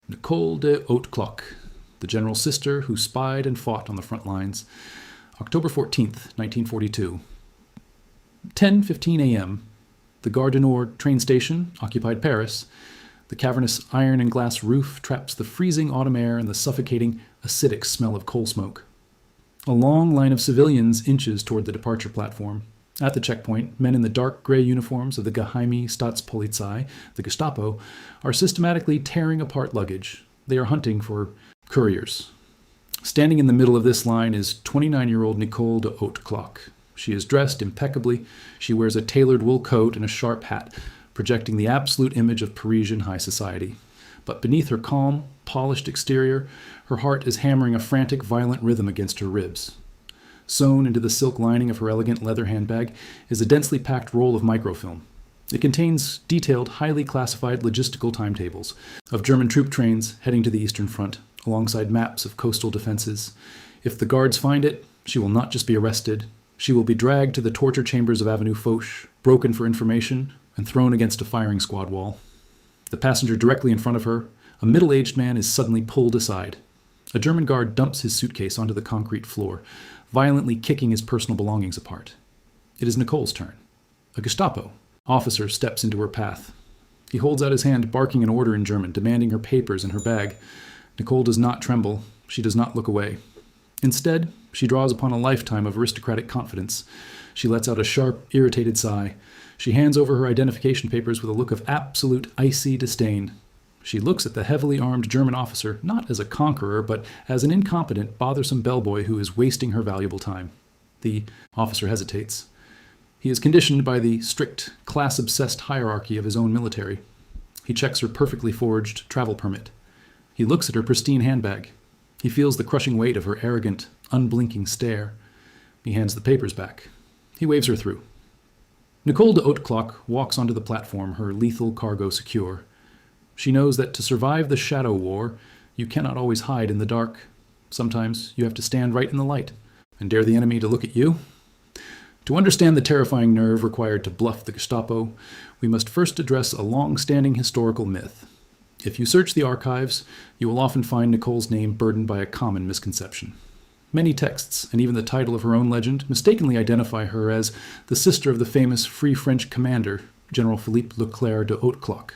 Nicole de Hauteclocque, the general's sister who spied and fought on the front lines. October 14th, 1942. 10:15 a.m. The Gare du Nord train station, occupied Paris. The cavernous iron and glass roof traps the freezing autumn air and the suffocating, acidic smell of coal smoke. A long line of civilians inches toward the departure platform. At the checkpoint, men in the dark gray uniforms of the Geheime Staatspolizei, the Gestapo, are systematically tearing apart luggage. They are hunting for couriers. Standing in the middle of this line is 29-year-old Nicole de Hauteclocque. She is dressed impeccably. She wears a tailored wool coat and a sharp hat, projecting the absolute image of Parisian high society. But beneath her calm, polished exterior, her heart is hammering a frantic, violent rhythm against her ribs. Sewn into the silk lining of her elegant leather handbag is a densely packed roll of microfilm. It contains detailed, highly classified logistical timetables of German troop trains heading to the Eastern Front, alongside maps of coastal defenses. If the guards find it, she will not just be arrested. She will be dragged to the torture chambers of Avenue Foch, broken for information, and thrown against a firing squad wall. The passenger directly in front of her, a middle-aged man, is suddenly pulled aside. A German guard dumps his suitcase onto the concrete floor, violently kicking his personal belongings apart. It is Nicole's turn. A Gestapo officer steps into her path. He holds out his hand, barking an order in German, demanding her papers and her bag. Nicole does not tremble. She does not look away. Instead, she draws upon a lifetime of aristocratic confidence. She lets out a sharp, irritated sigh. She hands over her identification papers with a look of absolute, icy disdain. She looks at the heavily armed German officer not as a conqueror, but as an incompetent, bothersome bellboy who is wasting her valuable time. The officer hesitates. He is conditioned by the strict, class-obsessed hierarchy of his own military. He checks her perfectly forged travel permit. He looks at her pristine handbag. He feels the crushing weight of her arrogant, unblinking stare. He hands the papers back. He waves her through. Nicole de Hauteclocque walks onto the platform, her lethal cargo secure. She knows that to survive the shadow war, you cannot always hide in the dark. Sometimes you have to stand right in the light and dare the enemy to look at you. To understand the terrifying nerve required to bluff the Gestapo, we must first address a long-standing historical myth. If you search the archives, you will often find Nicole's name burdened by a common misconception. Many texts, and even the title of her own legend, mistakenly identify her as the sister of the famous Free French commander, General Philippe Leclerc de Hauteclocque.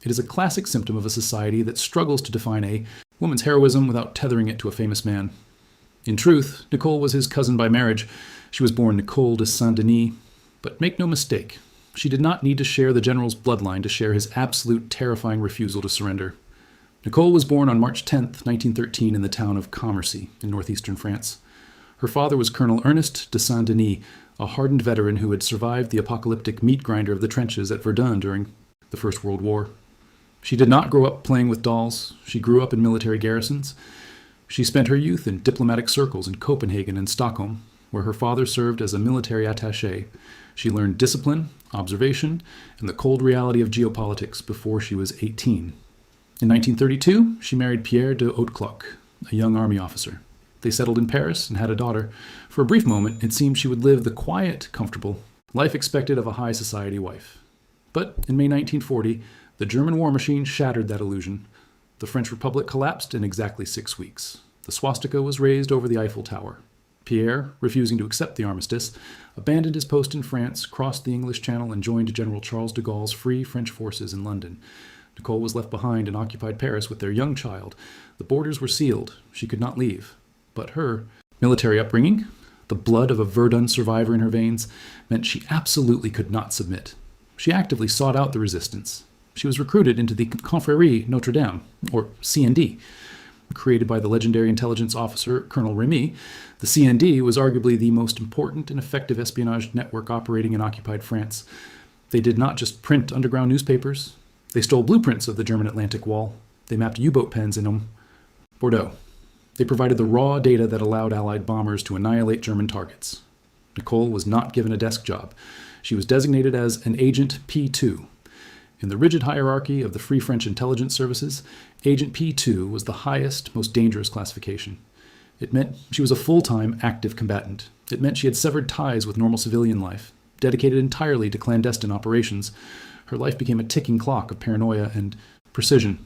It is a classic symptom of a society that struggles to define a woman's heroism without tethering it to a famous man. In truth, Nicole was his cousin by marriage. She was born Nicole de Saint-Denis. But make no mistake, she did not need to share the general's bloodline to share his absolute, terrifying refusal to surrender. Nicole was born on March 10, 1913, in the town of Commercy in northeastern France. Her father was Colonel Ernest de Saint-Denis, a hardened veteran who had survived the apocalyptic meat grinder of the trenches at Verdun during the First World War. She did not grow up playing with dolls. She grew up in military garrisons. She spent her youth in diplomatic circles in Copenhagen and Stockholm, where her father served as a military attaché. She learned discipline, observation, and the cold reality of geopolitics before she was 18. In 1932, she married Pierre de Hauteclocque, a young army officer. They settled in Paris and had a daughter. For a brief moment, it seemed she would live the quiet, comfortable life expected of a high society wife. But in May 1940, the German war machine shattered that illusion. The French Republic collapsed in exactly 6 weeks. The swastika was raised over the Eiffel Tower. Pierre, refusing to accept the armistice, abandoned his post in France, crossed the English Channel, and joined General Charles de Gaulle's Free French forces in London. Nicole was left behind in occupied Paris with their young child. The borders were sealed. She could not leave. But her military upbringing, the blood of a Verdun survivor in her veins, meant she absolutely could not submit. She actively sought out the resistance. She was recruited into the Confrérie Notre Dame, or CND. Created by the legendary intelligence officer Colonel Remy, the CND was arguably the most important and effective espionage network operating in occupied France. They did not just print underground newspapers. They stole blueprints of the German Atlantic Wall. They mapped U-boat pens in Bordeaux. They provided the raw data that allowed Allied bombers to annihilate German targets. Nicole was not given a desk job. She was designated as an Agent P2. In the rigid hierarchy of the Free French intelligence services, Agent P2 was the highest, most dangerous classification. It meant she was a full-time active combatant. It meant she had severed ties with normal civilian life, dedicated entirely to clandestine operations. Her life became a ticking clock of paranoia and precision.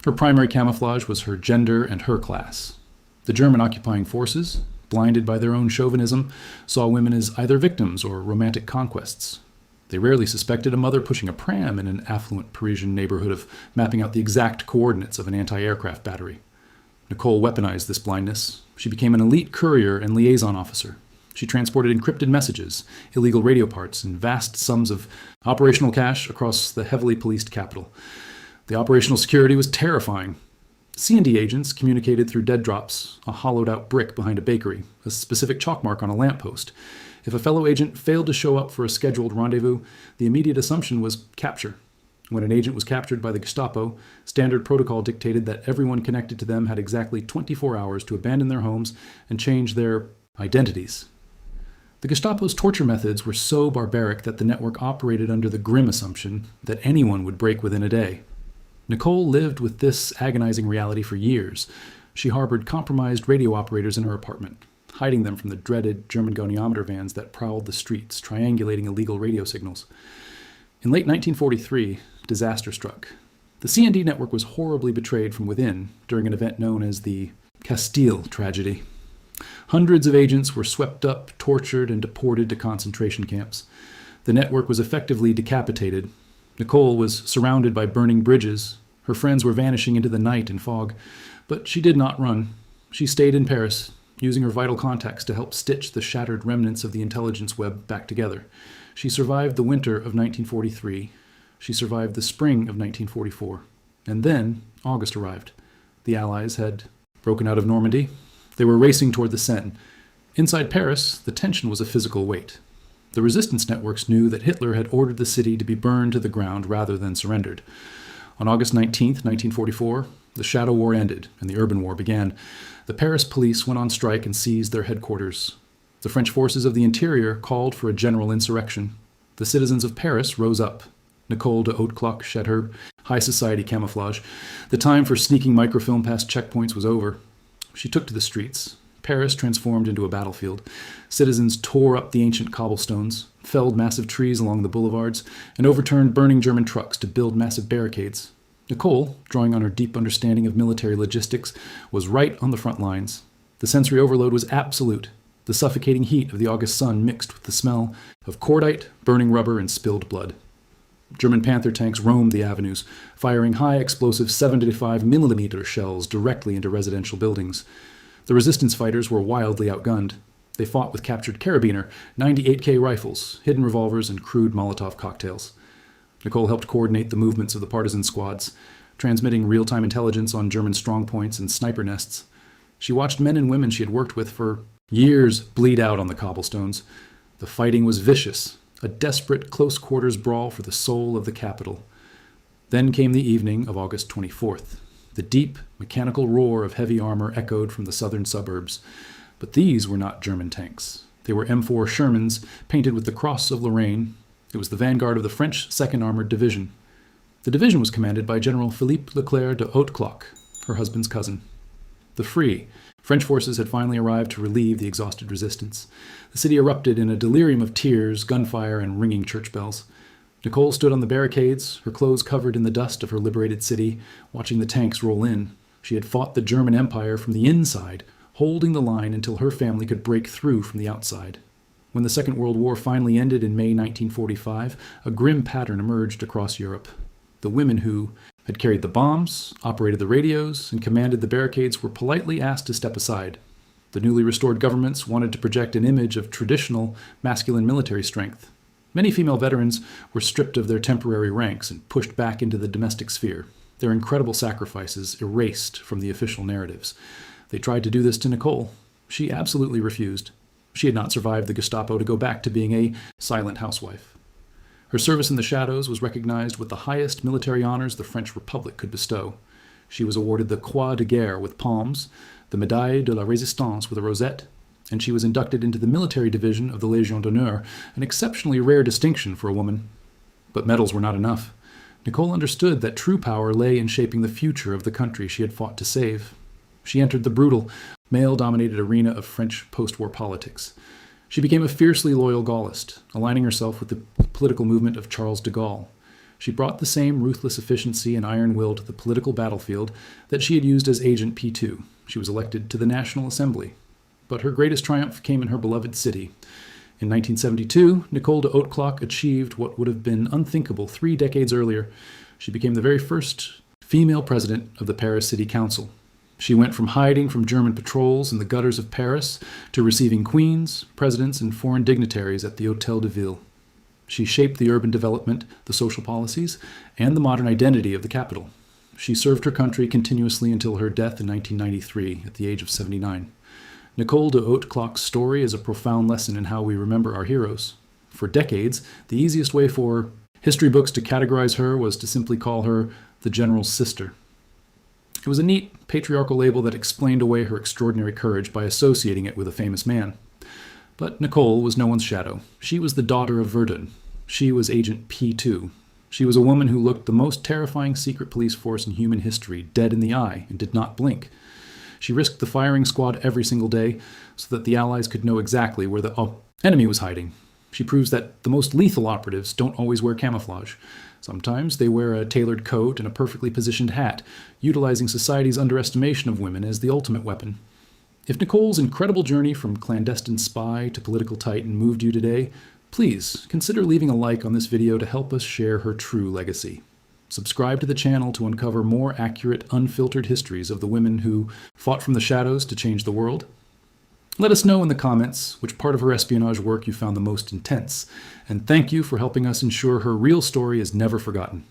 Her primary camouflage was her gender and her class. The German occupying forces, blinded by their own chauvinism, saw women as either victims or romantic conquests. They rarely suspected a mother pushing a pram in an affluent Parisian neighborhood of mapping out the exact coordinates of an anti-aircraft battery. Nicole weaponized this blindness. She became an elite courier and liaison officer. She transported encrypted messages, illegal radio parts, and vast sums of operational cash across the heavily policed capital. The operational security was terrifying. C&D agents communicated through dead drops, a hollowed-out brick behind a bakery, a specific chalk mark on a lamppost. If a fellow agent failed to show up for a scheduled rendezvous, the immediate assumption was capture. When an agent was captured by the Gestapo, standard protocol dictated that everyone connected to them had exactly 24 hours to abandon their homes and change their identities. The Gestapo's torture methods were so barbaric that the network operated under the grim assumption that anyone would break within a day. Nicole lived with this agonizing reality for years. She harbored compromised radio operators in her apartment, hiding them from the dreaded German goniometer vans that prowled the streets, triangulating illegal radio signals. In late 1943, disaster struck. The C&D network was horribly betrayed from within during an event known as the Castile tragedy. Hundreds of agents were swept up, tortured, and deported to concentration camps. The network was effectively decapitated. Nicole was surrounded by burning bridges. Her friends were vanishing into the night and fog. But she did not run. She stayed in Paris, using her vital contacts to help stitch the shattered remnants of the intelligence web back together. She survived the winter of 1943. She survived the spring of 1944. And then August arrived. The Allies had broken out of Normandy. They were racing toward the Seine. Inside Paris, the tension was a physical weight. The resistance networks knew that Hitler had ordered the city to be burned to the ground rather than surrendered. On August 19, 1944, the Shadow War ended and the Urban War began. The Paris police went on strike and seized their headquarters. The French forces of the interior called for a general insurrection. The citizens of Paris rose up. Nicole de Hauteclocque shed her high society camouflage. The time for sneaking microfilm past checkpoints was over. She took to the streets. Paris transformed into a battlefield. Citizens tore up the ancient cobblestones, felled massive trees along the boulevards, and overturned burning German trucks to build massive barricades. Nicole, drawing on her deep understanding of military logistics, was right on the front lines. The sensory overload was absolute. The suffocating heat of the August sun mixed with the smell of cordite, burning rubber, and spilled blood. German Panther tanks roamed the avenues, firing high explosive 75mm shells directly into residential buildings. The resistance fighters were wildly outgunned. They fought with captured carabiner, 98K rifles, hidden revolvers, and crude Molotov cocktails. Nicole helped coordinate the movements of the partisan squads, transmitting real-time intelligence on German strongpoints and sniper nests. She watched men and women she had worked with for years bleed out on the cobblestones. The fighting was vicious, a desperate close-quarters brawl for the soul of the capital. Then came the evening of August 24th. The deep, mechanical roar of heavy armor echoed from the southern suburbs. But these were not German tanks. They were M4 Shermans, painted with the Cross of Lorraine. It was the vanguard of the French 2nd Armored Division. The division was commanded by General Philippe Leclerc de Hauteclocque, her husband's cousin. The Free. French forces had finally arrived to relieve the exhausted resistance. The city erupted in a delirium of tears, gunfire, and ringing church bells. Nicole stood on the barricades, her clothes covered in the dust of her liberated city, watching the tanks roll in. She had fought the German Empire from the inside, holding the line until her family could break through from the outside. When the Second World War finally ended in May 1945, a grim pattern emerged across Europe. The women who had carried the bombs, operated the radios, and commanded the barricades were politely asked to step aside. The newly restored governments wanted to project an image of traditional masculine military strength. Many female veterans were stripped of their temporary ranks and pushed back into the domestic sphere, their incredible sacrifices erased from the official narratives. They tried to do this to Nicole. She absolutely refused. She had not survived the Gestapo to go back to being a silent housewife. Her service in the shadows was recognized with the highest military honors the French Republic could bestow. She was awarded the Croix de Guerre with palms, the Médaille de la Résistance with a rosette, and she was inducted into the military division of the Légion d'honneur, an exceptionally rare distinction for a woman. But medals were not enough. Nicole understood that true power lay in shaping the future of the country she had fought to save. She entered the brutal, male-dominated arena of French post-war politics. She became a fiercely loyal Gaullist, aligning herself with the political movement of Charles de Gaulle. She brought the same ruthless efficiency and iron will to the political battlefield that she had used as Agent P2. She was elected to the National Assembly. But her greatest triumph came in her beloved city. In 1972, Nicole de Hauteclocque achieved what would have been unthinkable 3 decades earlier. She became the very first female president of the Paris City Council. She went from hiding from German patrols in the gutters of Paris to receiving queens, presidents, and foreign dignitaries at the Hôtel de Ville. She shaped the urban development, the social policies, and the modern identity of the capital. She served her country continuously until her death in 1993 at the age of 79. Nicole de Hauteclocque's story is a profound lesson in how we remember our heroes. For decades, the easiest way for history books to categorize her was to simply call her the General's sister. It was a neat, patriarchal label that explained away her extraordinary courage by associating it with a famous man. But Nicole was no one's shadow. She was the daughter of Verdun. She was Agent P2. She was a woman who looked the most terrifying secret police force in human history dead in the eye and did not blink. She risked the firing squad every single day so that the Allies could know exactly where the enemy was hiding. She proves that the most lethal operatives don't always wear camouflage. Sometimes they wear a tailored coat and a perfectly positioned hat, utilizing society's underestimation of women as the ultimate weapon. If Nicole's incredible journey from clandestine spy to political titan moved you today, please consider leaving a like on this video to help us share her true legacy. Subscribe to the channel to uncover more accurate, unfiltered histories of the women who fought from the shadows to change the world. Let us know in the comments which part of her espionage work you found the most intense, and thank you for helping us ensure her real story is never forgotten.